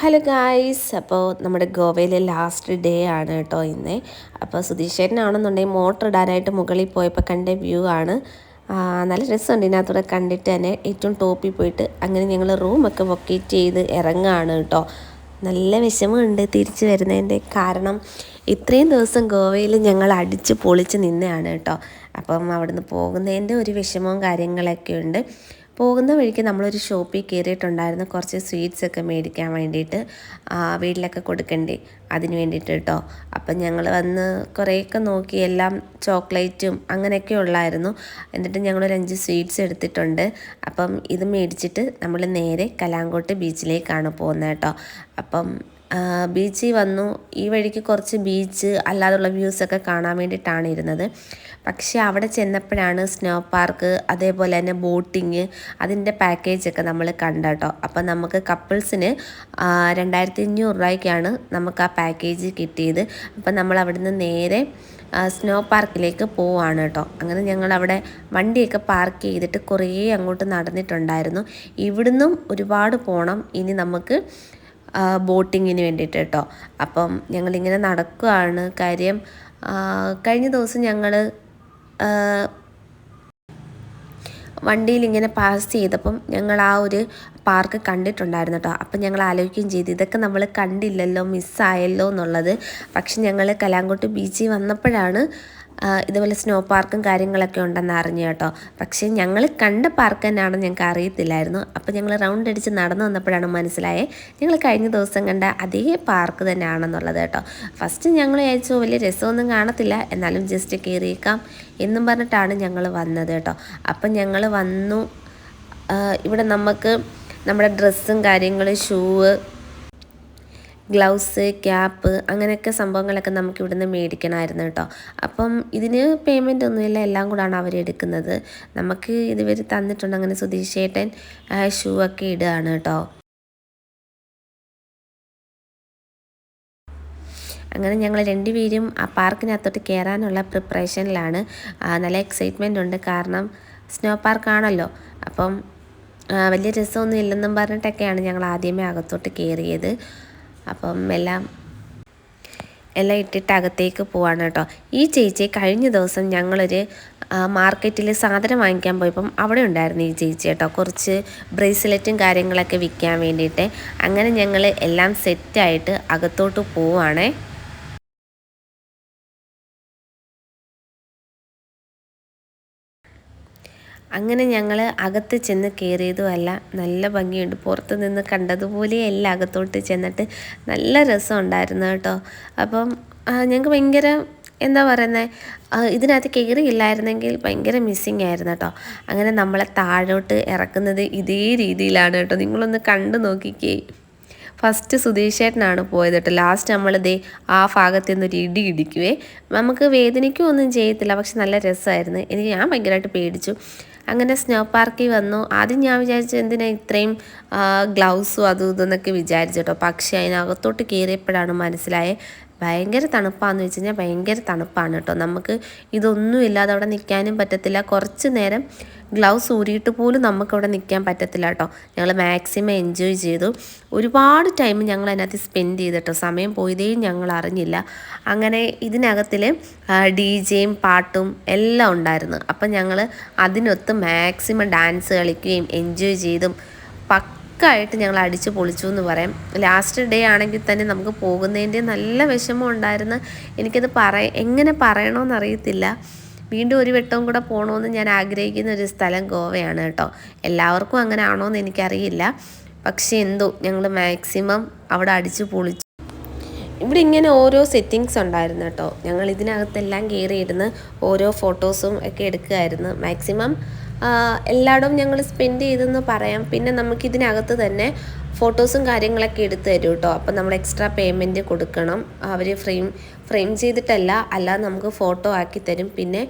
Hello guys, അപ്പോൾ നമ്മുടെ ഗോവയിലെ ലാസ്റ്റ് ഡേ ആണ് കേട്ടോ ഇന്ന്. അപ്പോൾ സുധീഷ് ചേട്ടനാണെന്നുണ്ടെങ്കിൽ മോട്ടർ ഇടാനായിട്ട് മുകളിൽ പോയപ്പോൾ കണ്ട വ്യൂ ആണ്. നല്ല രസമുണ്ട് ഇതിനകത്തൂടെ കണ്ടിട്ട് തന്നെ. ഏറ്റവും ടോപ്പിൽ പോയിട്ട് അങ്ങനെ ഞങ്ങൾ റൂമൊക്കെ വൊക്കേറ്റ് ചെയ്ത് ഇറങ്ങുകയാണ് കേട്ടോ. നല്ല വിഷമമുണ്ട് തിരിച്ചു വരുന്നതിൻ്റെ. കാരണം ഇത്രയും ദിവസം ഗോവയിൽ ഞങ്ങൾ അടിച്ച് പൊളിച്ച് നിന്നെയാണ് കേട്ടോ. അപ്പം അവിടുന്ന് പോകുന്നതിൻ്റെ ഒരു വിഷമവും കാര്യങ്ങളൊക്കെ ഉണ്ട്. പോകുന്ന വഴിക്ക് നമ്മളൊരു ഷോപ്പിൽ കയറിയിട്ടുണ്ടായിരുന്നു കുറച്ച് സ്വീറ്റ്സൊക്കെ മേടിക്കാൻ വേണ്ടിയിട്ട്, വീട്ടിലൊക്കെ കൊടുക്കണ്ടേ അതിന് വേണ്ടിയിട്ട് കേട്ടോ. അപ്പം ഞങ്ങൾ വന്ന് കുറേയൊക്കെ നോക്കി, എല്ലാം ചോക്ലേറ്റും അങ്ങനെയൊക്കെ ഉള്ളായിരുന്നു. എന്നിട്ട് ഞങ്ങളൊരു 5 സ്വീറ്റ്സ് എടുത്തിട്ടുണ്ട്. അപ്പം ഇത് മേടിച്ചിട്ട് നമ്മൾ നേരെ കലാങ്കോട്ട് ബീച്ചിലേക്കാണ് പോകുന്നത് കേട്ടോ. അപ്പം ബീച്ചിൽ വന്നു. ഈ വഴിക്ക് കുറച്ച് ബീച്ച് അല്ലാതുള്ള വ്യൂസൊക്കെ കാണാൻ വേണ്ടിയിട്ടാണ് ഇരുന്നത്. പക്ഷേ അവിടെ ചെന്നപ്പോഴാണ് സ്നോ പാർക്ക്, അതേപോലെ തന്നെ ബോട്ടിങ്, അതിൻ്റെ പാക്കേജൊക്കെ നമ്മൾ കണ്ട കേട്ടോ. അപ്പം നമുക്ക് കപ്പിൾസിന് 2500 രൂപയ്ക്കാണ് നമുക്ക് ആ പാക്കേജ് കിട്ടിയത്. അപ്പം നമ്മൾ അവിടുന്ന് നേരെ സ്നോ പാർക്കിലേക്ക് പോവാണ് കേട്ടോ. അങ്ങനെ ഞങ്ങളവിടെ വണ്ടിയൊക്കെ പാർക്ക് ചെയ്തിട്ട് കുറേ അങ്ങോട്ട് നടന്നിട്ടുണ്ടായിരുന്നു. ഇവിടുന്നും ഒരുപാട് പോകണം ഇനി നമുക്ക് ബോട്ടിങ്ങിന് വേണ്ടിയിട്ട് കേട്ടോ. അപ്പം ഞങ്ങളിങ്ങനെ നടക്കുകയാണ്. കാര്യം കഴിഞ്ഞ ദിവസം ഞങ്ങൾ വണ്ടിയിൽ ഇങ്ങനെ പാസ് ചെയ്തപ്പം ഞങ്ങൾ ആ ഒരു പാർക്ക് കണ്ടിട്ടുണ്ടായിരുന്നു കേട്ടോ. അപ്പം ഞങ്ങൾ ആലോചിക്കുകയും ചെയ്തു, ഇതൊക്കെ നമ്മൾ കണ്ടില്ലല്ലോ, മിസ്സായല്ലോ എന്നുള്ളത്. പക്ഷെ ഞങ്ങൾ കലാങ്കോട്ട് ബീച്ചിൽ വന്നപ്പോഴാണ് ഇതുപോലെ സ്നോ പാർക്കും കാര്യങ്ങളൊക്കെ ഉണ്ടെന്ന് അറിഞ്ഞു കേട്ടോ. പക്ഷേ ഞങ്ങൾ കണ്ട പാർക്ക് തന്നെയാണെന്ന് ഞങ്ങൾക്ക് അറിയത്തില്ലായിരുന്നു. അപ്പോൾ ഞങ്ങൾ റൗണ്ട് അടിച്ച് നടന്നു വന്നപ്പോഴാണ് മനസ്സിലായേ ഞങ്ങൾ കഴിഞ്ഞ ദിവസം കണ്ട അതേ പാർക്ക് തന്നെയാണെന്നുള്ളത് കേട്ടോ. ഫസ്റ്റ് ഞങ്ങൾ വിചാരിച്ചു വലിയ രസമൊന്നും കാണത്തില്ല, എന്നാലും ജസ്റ്റ് കയറിയേക്കാം എന്നും പറഞ്ഞിട്ടാണ് ഞങ്ങൾ വന്നത് കേട്ടോ. അപ്പം ഞങ്ങൾ വന്നു. ഇവിടെ നമുക്ക് നമ്മുടെ ഡ്രസ്സും കാര്യങ്ങളും, ഷൂവ്, ഗ്ലൗസ്, ക്യാപ്പ്, അങ്ങനെയൊക്കെ സംഭവങ്ങളൊക്കെ നമുക്ക് ഇവിടുന്ന് മേടിക്കണമായിരുന്നു കേട്ടോ. അപ്പം ഇതിന് പേയ്മെൻ്റ് ഒന്നുമില്ല, എല്ലാം കൂടാണ് അവരെടുക്കുന്നത്. നമുക്ക് ഇതുവരെ തന്നിട്ടുണ്ട്. അങ്ങനെ സുധീഷ് ചേട്ടൻ ഷൂ ഒക്കെ ഇടുകയാണ് കേട്ടോ. അങ്ങനെ ഞങ്ങൾ രണ്ടുപേരും ആ പാർക്കിനകത്തോട്ട് കയറാനുള്ള പ്രിപ്പറേഷനിലാണ്. നല്ല എക്സൈറ്റ്മെൻ്റ് ഉണ്ട്, കാരണം സ്നോ പാർക്കാണല്ലോ. അപ്പം വലിയ രസമൊന്നും ഇല്ലെന്നും പറഞ്ഞിട്ടൊക്കെയാണ് ഞങ്ങൾ ആദ്യമേ അകത്തോട്ട് കയറിയത്. അപ്പം എല്ലാം ഇട്ടിട്ട് അകത്തേക്ക് പോവാണ് കേട്ടോ. ഈ ചേച്ചി കഴിഞ്ഞ ദിവസം ഞങ്ങളൊരു മാർക്കറ്റിൽ സാധനം വാങ്ങിക്കാൻ പോയപ്പം അവിടെ ഉണ്ടായിരുന്നു ഈ ചേച്ചി കേട്ടോ, കുറച്ച് ബ്രേസ്ലെറ്റും കാര്യങ്ങളൊക്കെ വിൽക്കാൻ വേണ്ടിയിട്ട്. അങ്ങനെ ഞങ്ങൾ എല്ലാം സെറ്റായിട്ട് അകത്തോട്ട് പോവാണേ. അങ്ങനെ ഞങ്ങൾ അകത്ത് ചെന്ന് കയറിയതുമല്ല, നല്ല ഭംഗിയുണ്ട്. പുറത്ത് നിന്ന് കണ്ടതുപോലെയല്ല അകത്തോട്ട് ചെന്നിട്ട് നല്ല രസമുണ്ടായിരുന്നു കേട്ടോ. അപ്പം ഞങ്ങൾക്ക് ഭയങ്കര എന്താ പറയുന്നത്, ഇതിനകത്ത് കയറിയില്ലായിരുന്നെങ്കിൽ ഭയങ്കര മിസ്സിങ് ആയിരുന്നു കേട്ടോ. അങ്ങനെ നമ്മളെ താഴോട്ട് ഇറക്കുന്നത് ഇതേ രീതിയിലാണ് കേട്ടോ. നിങ്ങളൊന്ന് കണ്ടു നോക്കിക്കേ. ഫസ്റ്റ് സുധീഷ് ചേട്ടനാണ് പോയത് കേട്ടോ. ലാസ്റ്റ് നമ്മളിതേ ആ ഭാഗത്ത് നിന്നൊരു ഇടി ഇടിക്കുവേ. നമുക്ക് വേദനിക്കുകയൊന്നും ചെയ്യത്തില്ല, പക്ഷെ നല്ല രസമായിരുന്നു. ഞാൻ ഭയങ്കരമായിട്ട് പേടിച്ചു. അങ്ങനെ സ്നോ പാർക്കിൽ വന്നു. ആദ്യം ഞാൻ വിചാരിച്ചു എന്തിനാ ഇത്രയും ഗ്ലൗസും അതും ഇതെന്നൊക്കെ വിചാരിച്ചു കേട്ടോ. പക്ഷേ അതിനകത്തോട്ട് കയറിയപ്പോഴാണ് മനസ്സിലായേ ഭയങ്കര തണുപ്പാണെന്ന് വെച്ച് കഴിഞ്ഞാൽ ഭയങ്കര തണുപ്പാണ് കേട്ടോ. നമുക്ക് ഇതൊന്നും ഇല്ലാതെ അവിടെ നിൽക്കാനും പറ്റത്തില്ല. കുറച്ച് നേരം ഗ്ലൗസ് ഊരിയിട്ട് പോലും നമുക്കവിടെ നിൽക്കാൻ പറ്റത്തില്ല കേട്ടോ. ഞങ്ങൾ മാക്സിമം എൻജോയ് ചെയ്തു. ഒരുപാട് ടൈം ഞങ്ങൾ അതിനകത്ത് സ്പെൻഡ് ചെയ്തിട്ടോ. സമയം പോയതേയും ഞങ്ങൾ അറിഞ്ഞില്ല. അങ്ങനെ ഇതിനകത്തിൽ DJയും പാട്ടും എല്ലാം ഉണ്ടായിരുന്നു. അപ്പം ഞങ്ങൾ അതിനൊത്ത് മാക്സിമം ഡാൻസ് കളിക്കുകയും എൻജോയ് ചെയ്തും പക്കായിട്ട് ഞങ്ങൾ അടിച്ച് പൊളിച്ചു എന്ന് പറയാം. ലാസ്റ്റ് ഡേ ആണെങ്കിൽ തന്നെ നമുക്ക് പോകുന്നതിൻ്റെ നല്ല വിഷമം ഉണ്ടായിരുന്നു. എനിക്കത് എങ്ങനെ പറയണമെന്നറിയത്തില്ല. വീണ്ടും ഒരു വട്ടവും കൂടെ പോകണമെന്ന് ഞാൻ ആഗ്രഹിക്കുന്ന ഒരു സ്ഥലം ഗോവയാണ് കേട്ടോ. എല്ലാവർക്കും അങ്ങനെ ആണോയെന്ന് എനിക്കറിയില്ല. പക്ഷേ എന്തോ ഞങ്ങൾ മാക്സിമം അവിടെ അടിച്ച് പൊളിച്ചു. ഇവിടെ ഇങ്ങനെ ഓരോ സെറ്റിങ്സ് ഉണ്ടായിരുന്നു കേട്ടോ. ഞങ്ങൾ ഇതിനകത്തെല്ലാം കയറിയിരുന്ന് ഓരോ ഫോട്ടോസും ഒക്കെ എടുക്കുമായിരുന്നു. മാക്സിമം എല്ലായിടവും ഞങ്ങൾ സ്പെൻഡ് ചെയ്തെന്ന് പറയാം. പിന്നെ നമുക്കിതിനകത്ത് തന്നെ ഫോട്ടോസും കാര്യങ്ങളൊക്കെ എടുത്ത് തരും കേട്ടോ. അപ്പം നമ്മൾ എക്സ്ട്രാ പേയ്മെൻറ്റ് കൊടുക്കണം. അവർ ഫ്രെയിം ചെയ്തിട്ടല്ല, അല്ലാതെ നമുക്ക് ഫോട്ടോ ആക്കി തരും. പിന്നെ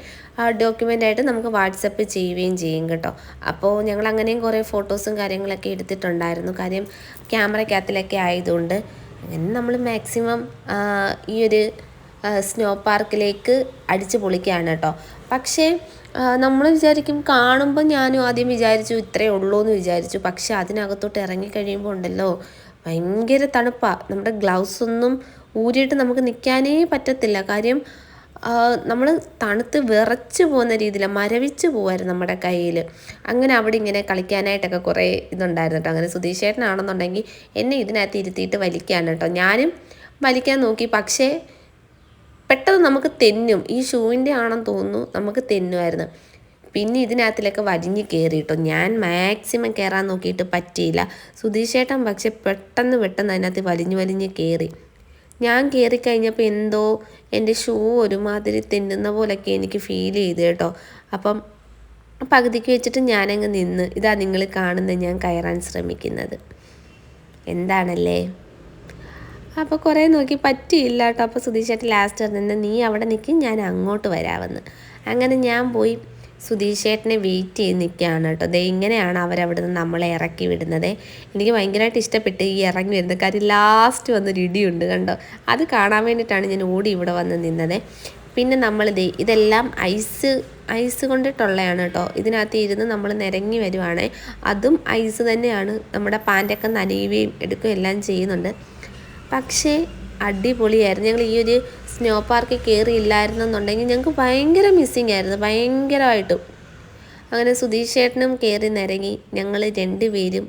ഡോക്യുമെൻ്റായിട്ട് നമുക്ക് വാട്സപ്പ് ചെയ്യുകയും ചെയ്യും കേട്ടോ. അപ്പോൾ ഞങ്ങൾ അങ്ങനെയും കുറേ ഫോട്ടോസും കാര്യങ്ങളൊക്കെ എടുത്തിട്ടുണ്ടായിരുന്നു. കാര്യം ക്യാമറയ്ക്കകത്തിലൊക്കെ ആയതുകൊണ്ട്. അങ്ങനെ നമ്മൾ മാക്സിമം ഈ ഒരു സ്നോ പാർക്കിലേക്ക് അടിച്ച് പൊളിക്കുകയാണ് കേട്ടോ. പക്ഷേ നമ്മൾ വിചാരിക്കും, കാണുമ്പോൾ ഞാനും ആദ്യം വിചാരിച്ചു ഇത്രയേ ഉള്ളൂ എന്ന് വിചാരിച്ചു. പക്ഷെ അതിനകത്തോട്ട് ഇറങ്ങിക്കഴിയുമ്പോൾ ഉണ്ടല്ലോ ഭയങ്കര തണുപ്പാണ്. നമ്മുടെ ഗ്ലൗസ് ഒന്നും ഊരിയിട്ട് നമുക്ക് നിൽക്കാനേ പറ്റത്തില്ല. കാര്യം നമ്മൾ തണുത്ത് വിറച്ച് പോകുന്ന രീതിയിലാണ്, മരവിച്ച് പോകുമായിരുന്നു നമ്മുടെ കയ്യിൽ. അങ്ങനെ അവിടെ ഇങ്ങനെ കളിക്കാനായിട്ടൊക്കെ കുറേ ഇതുണ്ടായിരുന്നു കേട്ടോ. അങ്ങനെ സുധീഷേട്ടനാണെന്നുണ്ടെങ്കിൽ എന്നെ ഇതിനകത്ത് ഇരുത്തിയിട്ട് വലിക്കുകയാണ് കേട്ടോ. ഞാനും വലിക്കാൻ നോക്കി, പക്ഷേ പെട്ടെന്ന് നമുക്ക് തെന്നും. ഈ ഷൂവിൻ്റെ ആണെന്ന് തോന്നുന്നു, നമുക്ക് തെന്നുമായിരുന്നു. പിന്നെ ഇതിനകത്തിലൊക്കെ വലിഞ്ഞ് കയറിയിട്ടോ. ഞാൻ മാക്സിമം കയറാൻ നോക്കിയിട്ട് പറ്റിയില്ല. സുധീഷേട്ടൻ പക്ഷെ പെട്ടെന്ന് അതിനകത്ത് വലിഞ്ഞ് കയറി. ഞാൻ കയറിക്കഴിഞ്ഞപ്പോൾ എന്തോ എൻ്റെ ഷൂ ഒരുമാതിരി തെന്നുന്ന പോലൊക്കെ എനിക്ക് ഫീൽ ചെയ്തു കേട്ടോ. അപ്പം പകുതിക്ക് വെച്ചിട്ട് ഞാനങ്ങ് നിന്ന്. ഇതാ നിങ്ങൾ കാണുന്നത് ഞാൻ കയറാൻ ശ്രമിക്കുന്നത്. എന്താണല്ലേ. അപ്പോൾ കുറേ നോക്കി പറ്റിയില്ല കേട്ടോ. അപ്പോൾ സുധീഷേട്ടൻ ലാസ്റ്റ് പറഞ്ഞത് നീ അവിടെ നിൽക്കും, ഞാൻ അങ്ങോട്ട് വരാമെന്ന്. അങ്ങനെ ഞാൻ പോയി സുധീഷേട്ടനെ വെയിറ്റ് ചെയ്ത് നിൽക്കുകയാണ് കേട്ടോ. ദേ ഇങ്ങനെയാണ് അവരവിടെ നിന്ന് നമ്മളെ ഇറക്കി വിടുന്നത്. എനിക്ക് ഭയങ്കരമായിട്ട് ഇഷ്ടപ്പെട്ട് ഈ ഇറങ്ങി വരുന്നത്. കാര്യം ലാസ്റ്റ് വന്നൊരു ഇടിയുണ്ട് കണ്ടോ. അത് കാണാൻ വേണ്ടിയിട്ടാണ് ഞാൻ ഓടി ഇവിടെ വന്ന് നിന്നത്. പിന്നെ നമ്മൾ ഇതെല്ലാം ഐസ് കൊണ്ടിട്ടുള്ളതാണ് കേട്ടോ. ഇതിനകത്ത് ഇരുന്ന് നമ്മൾ നിരങ്ങി വരുവാണ്. അതും ഐസ് തന്നെയാണ്. നമ്മുടെ പാൻറ്റൊക്കെ നനയുകയും എടുക്കുകയും എല്ലാം ചെയ്യുന്നുണ്ട്. പക്ഷേ അടിപൊളിയായിരുന്നു. ഞങ്ങൾ ഈ ഒരു സ്നോ പാർക്കിൽ കയറിയില്ലായിരുന്നെന്നുണ്ടെങ്കിൽ ഞങ്ങൾക്ക് ഭയങ്കര മിസ്സിങ് ആയിരുന്നു, ഭയങ്കരമായിട്ടും. അങ്ങനെ സുധീഷ് ചേട്ടനും കയറി നിരങ്ങി. ഞങ്ങൾ രണ്ടുപേരും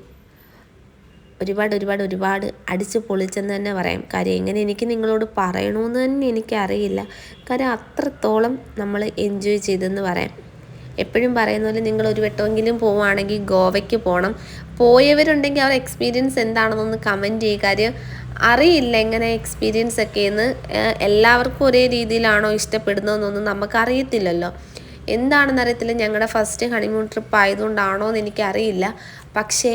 ഒരുപാട് അടിച്ച് പൊളിച്ചെന്ന് തന്നെ പറയാം. കാര്യം എങ്ങനെ എനിക്ക് നിങ്ങളോട് പറയണമെന്ന് തന്നെ എനിക്കറിയില്ല. കാര്യം അത്രത്തോളം നമ്മൾ എൻജോയ് ചെയ്തെന്ന് പറയാം. എപ്പോഴും പറയുന്ന പോലെ നിങ്ങൾ ഒരു വട്ടമെങ്കിലും പോവുകയാണെങ്കിൽ ഗോവയ്ക്ക് പോകണം. പോയവരുണ്ടെങ്കിൽ അവർ എക്സ്പീരിയൻസ് എന്താണെന്നൊന്ന് കമൻറ്റ് ചെയ്യുക. കാര്യം അറിയില്ല എങ്ങനെ എക്സ്പീരിയൻസ് ഒക്കെയെന്ന്. എല്ലാവർക്കും ഒരേ രീതിയിലാണോ ഇഷ്ടപ്പെടുന്നതെന്നൊന്നും നമുക്കറിയത്തില്ലല്ലോ. എന്താണെന്നറിയത്തില്ല. ഞങ്ങളുടെ ഫസ്റ്റ് ഹണിമൂൺ ട്രിപ്പ് ആയതുകൊണ്ടാണോ എന്ന് എനിക്കറിയില്ല. പക്ഷേ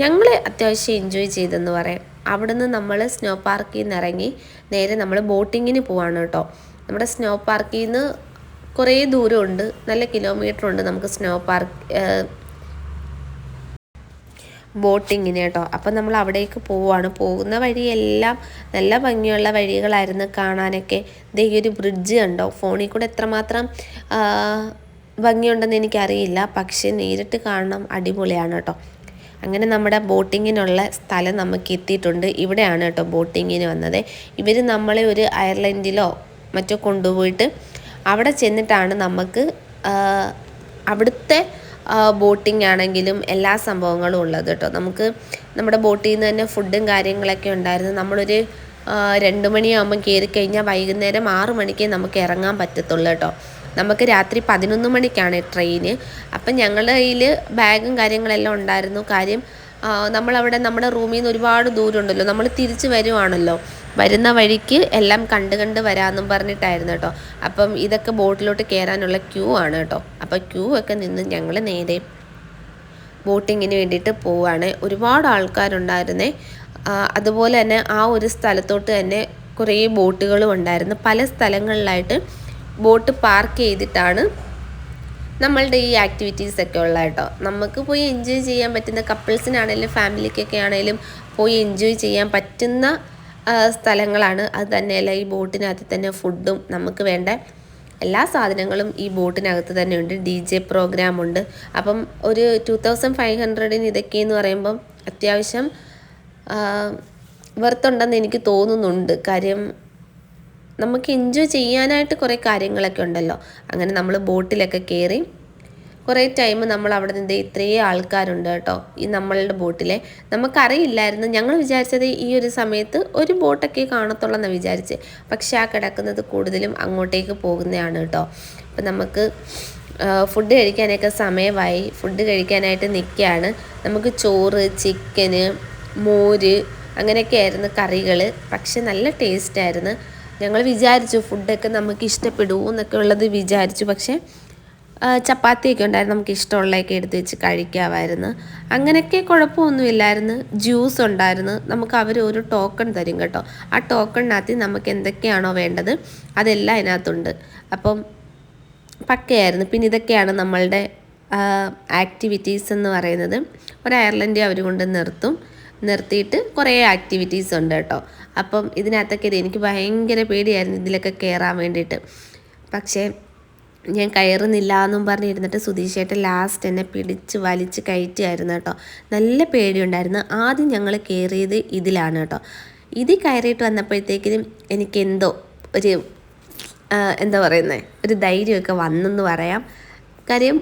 ഞങ്ങൾ അത്യാവശ്യം എൻജോയ് ചെയ്തെന്ന് പറയാം. അവിടുന്ന് നമ്മൾ സ്നോ പാർക്കിൽ നിന്ന് ഇറങ്ങി നേരെ നമ്മൾ ബോട്ടിങ്ങിന് പോവാണ് കേട്ടോ. നമ്മുടെ സ്നോ പാർക്കിൽ നിന്ന് കുറേ ദൂരമുണ്ട്, നല്ല കിലോമീറ്റർ ഉണ്ട് നമുക്ക് സ്നോ പാർക്ക് ബോട്ടിങ്ങിന് കേട്ടോ. അപ്പം നമ്മൾ അവിടേക്ക് പോവുകയാണ്. പോകുന്ന വഴിയെല്ലാം നല്ല ഭംഗിയുള്ള വഴികളായിരുന്നു കാണാനൊക്കെ. ദേ ഈ ഒരു ബ്രിഡ്ജ് കണ്ടോ. ഫോണിൽ കൂടെ എത്രമാത്രം ഭംഗിയുണ്ടെന്ന് എനിക്കറിയില്ല, പക്ഷേ നേരിട്ട് കാണണം, അടിപൊളിയാണ് കേട്ടോ. അങ്ങനെ നമ്മുടെ ബോട്ടിങ്ങിനുള്ള സ്ഥലം നമുക്ക് എത്തിയിട്ടുണ്ട്. ഇവിടെയാണ് കേട്ടോ ബോട്ടിങ്ങിന് വന്നത്. ഇവർ നമ്മളെ ഒരു അയർലൻഡിലോ മറ്റോ കൊണ്ടുപോയിട്ട് അവിടെ ചെന്നിട്ടാണ് നമുക്ക് അവിടുത്തെ ബോട്ടിംഗ് ആണെങ്കിലും എല്ലാ സംഭവങ്ങളും ഉള്ളത് കേട്ടോ. നമുക്ക് നമ്മുടെ ബോട്ടിൽ നിന്ന് തന്നെ ഫുഡും കാര്യങ്ങളൊക്കെ ഉണ്ടായിരുന്നു. നമ്മളൊരു 2 മണിയാകുമ്പം കയറിക്കഴിഞ്ഞാൽ വൈകുന്നേരം 6 മണിക്കേ നമുക്ക് ഇറങ്ങാൻ പറ്റത്തുള്ളൂ കേട്ടോ. നമുക്ക് രാത്രി 11 മണിക്കാണ് ട്രെയിന്. അപ്പം ഞങ്ങളുടെ കയ്യിൽ ബാഗും കാര്യങ്ങളെല്ലാം ഉണ്ടായിരുന്നു. കാര്യം നമ്മളവിടെ നമ്മുടെ റൂമിൽ നിന്ന് ഒരുപാട് ദൂരമുണ്ടല്ലോ, നമ്മൾ തിരിച്ച് വരുവാണല്ലോ. വരുന്ന വഴിക്ക് എല്ലാം കണ്ട് വരാമെന്നും പറഞ്ഞിട്ടായിരുന്നു കേട്ടോ. അപ്പം ഇതൊക്കെ ബോട്ടിലോട്ട് കയറാനുള്ള ക്യൂ ആണ് കേട്ടോ. അപ്പോൾ ക്യൂ ഒക്കെ നിന്ന് ഞങ്ങൾ നേരെ ബോട്ടിങ്ങിന് വേണ്ടിയിട്ട് പോവുകയാണ്. ഒരുപാട് ആൾക്കാരുണ്ടായിരുന്നേ. അതുപോലെ തന്നെ ആ ഒരു സ്ഥലത്തോട്ട് തന്നെ കുറേ ബോട്ടുകളും ഉണ്ടായിരുന്നു. പല സ്ഥലങ്ങളിലായിട്ട് ബോട്ട് പാർക്ക് ചെയ്തിട്ടാണ് നമ്മളുടെ ഈ ആക്ടിവിറ്റീസൊക്കെ ഉള്ള കേട്ടോ. നമുക്ക് പോയി എൻജോയ് ചെയ്യാൻ പറ്റുന്ന, കപ്പിൾസിനാണേലും ഫാമിലിക്കൊക്കെ ആണേലും പോയി എൻജോയ് ചെയ്യാൻ പറ്റുന്ന സ്ഥലങ്ങളാണ്. അത് തന്നെയല്ല, ഈ ബോട്ടിനകത്ത് തന്നെ ഫുഡും നമുക്ക് വേണ്ട എല്ലാ സാധനങ്ങളും ഈ ബോട്ടിനകത്ത് തന്നെ ഉണ്ട്. DJ പ്രോഗ്രാമുണ്ട്. അപ്പം ഒരു 2500 ഇതൊക്കെയെന്ന് പറയുമ്പം അത്യാവശ്യം വെർത്തുണ്ടെന്ന് എനിക്ക് തോന്നുന്നുണ്ട്. കാര്യം നമുക്ക് എൻജോയ് ചെയ്യാനായിട്ട് കുറേ കാര്യങ്ങളൊക്കെ ഉണ്ടല്ലോ. അങ്ങനെ നമ്മൾ ബോട്ടിലൊക്കെ കയറി കുറേ ടൈം നമ്മൾ അവിടെ നിന്ന് ഇത്രയും ആൾക്കാരുണ്ട് കേട്ടോ ഈ നമ്മളുടെ ബോട്ടിലെ. നമുക്കറിയില്ലായിരുന്നു, ഞങ്ങൾ വിചാരിച്ചത് ഈ ഒരു സമയത്ത് ഒരു ബോട്ടൊക്കെ കാണത്തുള്ളെന്നാണ് വിചാരിച്ച്. പക്ഷേ ആ കിടക്കുന്നത് കൂടുതലും അങ്ങോട്ടേക്ക് പോകുന്നതാണ് കേട്ടോ. അപ്പം നമുക്ക് ഫുഡ് കഴിക്കാനൊക്കെ സമയമായി. ഫുഡ് കഴിക്കാനായിട്ട് നിൽക്കുകയാണ്. നമുക്ക് ചോറ്, ചിക്കന്, മോര് അങ്ങനെയൊക്കെ ആയിരുന്നു കറികൾ. പക്ഷെ നല്ല ടേസ്റ്റായിരുന്നു. ഞങ്ങൾ വിചാരിച്ചു ഫുഡൊക്കെ നമുക്ക് ഇഷ്ടപ്പെടുമോ എന്നൊക്കെ ഉള്ളത് വിചാരിച്ചു. പക്ഷേ ചപ്പാത്തിയൊക്കെ ഉണ്ടായിരുന്നു, നമുക്ക് ഇഷ്ടമുള്ളതൊക്കെ എടുത്ത് വെച്ച് കഴിക്കാമായിരുന്നു. അങ്ങനെയൊക്കെ കുഴപ്പമൊന്നുമില്ലായിരുന്നു. ജ്യൂസ് ഉണ്ടായിരുന്നു. നമുക്ക് അവർ ഒരു ടോക്കൺ തരും കേട്ടോ. ആ ടോക്കണിനകത്ത് നമുക്ക് എന്തൊക്കെയാണോ വേണ്ടത് അതെല്ലാം അതിനകത്തുണ്ട്. അപ്പം പക്കയായിരുന്നു. പിന്നെ ഇതൊക്കെയാണ് നമ്മളുടെ ആക്ടിവിറ്റീസ് എന്ന് പറയുന്നത്. ഒരു അയർലൻഡ് അവർ കൊണ്ട് നിർത്തിയിട്ട് കുറേ ആക്ടിവിറ്റീസ് ഉണ്ട് കേട്ടോ. അപ്പം ഇതിനകത്തൊക്കെ എനിക്ക് ഭയങ്കര പേടിയായിരുന്നു ഇതിലൊക്കെ കയറാൻ വേണ്ടിയിട്ട്. പക്ഷേ ഞാൻ കയറുന്നില്ല എന്നും പറഞ്ഞിരുന്നിട്ട് സുധീഷേട്ടൻ ലാസ്റ്റ് എന്നെ പിടിച്ച് വലിച്ച് കയറ്റുമായിരുന്നു കേട്ടോ. നല്ല പേടിയുണ്ടായിരുന്നു. ആദ്യം ഞങ്ങൾ കയറിയത് ഇതിലാണ് കേട്ടോ. ഇതിൽ കയറിയിട്ട് വന്നപ്പോഴത്തേക്കിനും എനിക്കെന്തോ ഒരു എന്താ പറയുന്നത്, ഒരു ധൈര്യമൊക്കെ വന്നെന്ന് പറയാം. കാര്യം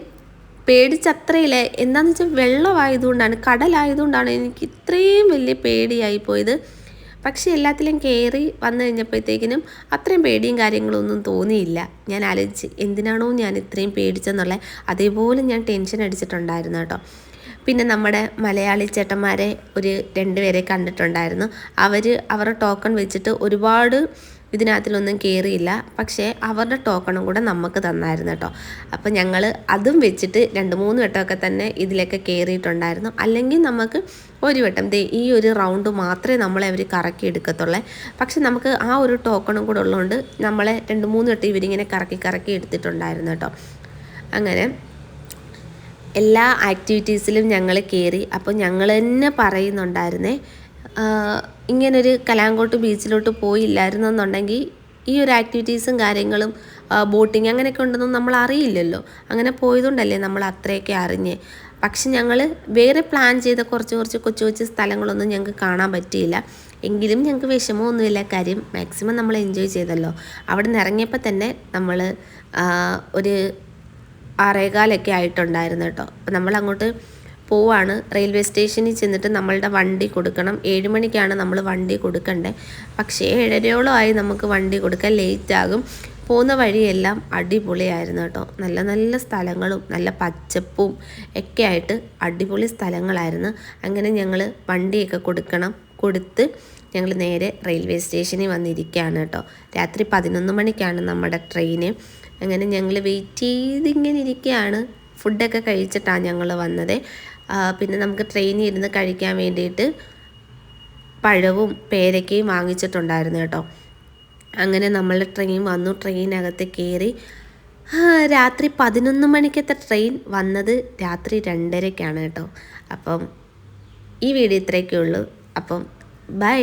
പേടിച്ചത്രയില്ല. എന്താണെന്ന് വെച്ചാൽ വെള്ളമായതുകൊണ്ടാണ്, കടലായതുകൊണ്ടാണ് എനിക്ക് ഇത്രയും വലിയ പേടിയായി പോയത്. പക്ഷേ എല്ലാത്തിലും കയറി വന്നു കഴിഞ്ഞപ്പോഴത്തേക്കിനും അത്രയും പേടിയും കാര്യങ്ങളൊന്നും തോന്നിയില്ല. ഞാൻ ആലോചിച്ച് എന്തിനാണോ ഞാൻ ഇത്രയും പേടിച്ചെന്നുള്ള അതേപോലെ ഞാൻ ടെൻഷൻ അടിച്ചിട്ടുണ്ടായിരുന്നു കേട്ടോ. പിന്നെ നമ്മുടെ മലയാളി ചേട്ടന്മാരെ ഒരു 2 പേരെ കണ്ടിട്ടുണ്ടായിരുന്നു. അവരുടെ ടോക്കൺ വെച്ചിട്ട് ഒരുപാട് ഇതിനകത്തിലൊന്നും കയറിയില്ല. പക്ഷേ അവരുടെ ടോക്കണും കൂടെ നമുക്ക് തന്നായിരുന്നു കേട്ടോ. അപ്പം ഞങ്ങൾ അതും വെച്ചിട്ട് 2-3 വട്ടമൊക്കെ തന്നെ ഇതിലൊക്കെ കയറിയിട്ടുണ്ടായിരുന്നു. അല്ലെങ്കിൽ നമുക്ക് ഒരു വട്ടം ഈ ഒരു റൗണ്ട് മാത്രമേ നമ്മളെ അവർ കറക്കി എടുക്കത്തുള്ളൂ. പക്ഷെ നമുക്ക് ആ ഒരു ടോക്കണും കൂടെ ഉള്ളതുകൊണ്ട് നമ്മളെ 2-3 വട്ടം ഇവരിങ്ങനെ കറക്കി എടുത്തിട്ടുണ്ടായിരുന്നു കേട്ടോ. അങ്ങനെ എല്ലാ ആക്ടിവിറ്റീസിലും ഞങ്ങൾ കയറി. അപ്പോൾ ഞങ്ങൾ തന്നെ പറയുന്നുണ്ടായിരുന്നേ, ഇങ്ങനൊരു കലാങ്കോട്ട് ബീച്ചിലോട്ട് പോയില്ലായിരുന്നെന്നുണ്ടെങ്കിൽ ഈ ഒരു ആക്ടിവിറ്റീസും കാര്യങ്ങളും ബോട്ടിങ് അങ്ങനെയൊക്കെ ഉണ്ടെന്നും നമ്മൾ അറിയില്ലല്ലോ. അങ്ങനെ പോയതുകൊണ്ടല്ലേ നമ്മൾ അത്രയൊക്കെ അറിഞ്ഞ്. പക്ഷെ ഞങ്ങൾ വേറെ പ്ലാൻ ചെയ്ത കുറച്ച് കൊച്ചു സ്ഥലങ്ങളൊന്നും ഞങ്ങൾക്ക് കാണാൻ പറ്റിയില്ല. എങ്കിലും ഞങ്ങൾക്ക് വിഷമമൊന്നുമില്ല. കാര്യം മാക്സിമം നമ്മൾ എൻജോയ് ചെയ്തല്ലോ. അവിടെ നിന്ന് ഇറങ്ങിയപ്പോൾ തന്നെ നമ്മൾ ഒരു 6:15 ആയിട്ടുണ്ടായിരുന്നു കേട്ടോ. അപ്പോൾ നമ്മളങ്ങോട്ട് പോവാണ്. റെയിൽവേ സ്റ്റേഷനിൽ ചെന്നിട്ട് നമ്മളുടെ വണ്ടി കൊടുക്കണം. 7 മണിക്കാണ് നമ്മൾ വണ്ടി കൊടുക്കേണ്ടത്. പക്ഷേ 7:30 ആയി നമുക്ക് വണ്ടി കൊടുക്കാൻ, ലേറ്റ് ആകും. പോകുന്ന വഴിയെല്ലാം അടിപൊളിയായിരുന്നു കേട്ടോ. നല്ല നല്ല സ്ഥലങ്ങളും നല്ല പച്ചപ്പും ഒക്കെ ആയിട്ട് അടിപൊളി സ്ഥലങ്ങളായിരുന്നു. അങ്ങനെ ഞങ്ങൾ വണ്ടിയൊക്കെ കൊടുത്ത് ഞങ്ങൾ നേരെ റെയിൽവേ സ്റ്റേഷനിൽ വന്നിരിക്കുകയാണ് കേട്ടോ. രാത്രി 11 മണിക്കാണ് നമ്മുടെ ട്രെയിന്. അങ്ങനെ ഞങ്ങൾ വെയിറ്റ് ചെയ്തിങ്ങനെ ഇരിക്കുകയാണ്. ഫുഡൊക്കെ കഴിച്ചിട്ടാണ് ഞങ്ങൾ വന്നത്. പിന്നെ നമുക്ക് ട്രെയിനിൽ ഇരുന്ന് കഴിക്കാൻ വേണ്ടിയിട്ട് പഴവും പേരയ്ക്കയും വാങ്ങിച്ചിട്ടുണ്ടായിരുന്നു കേട്ടോ. അങ്ങനെ നമ്മൾ ട്രെയിൻ വന്നു. ട്രെയിനകത്ത് കയറി. രാത്രി 11 മണിക്കത്തെ ട്രെയിൻ വന്നത് രാത്രി 2:30-ക്കാണ് കേട്ടോ. അപ്പം ഈ വീഡിയോ ഇത്രയൊക്കെ ഉള്ളൂ. അപ്പം ബൈ.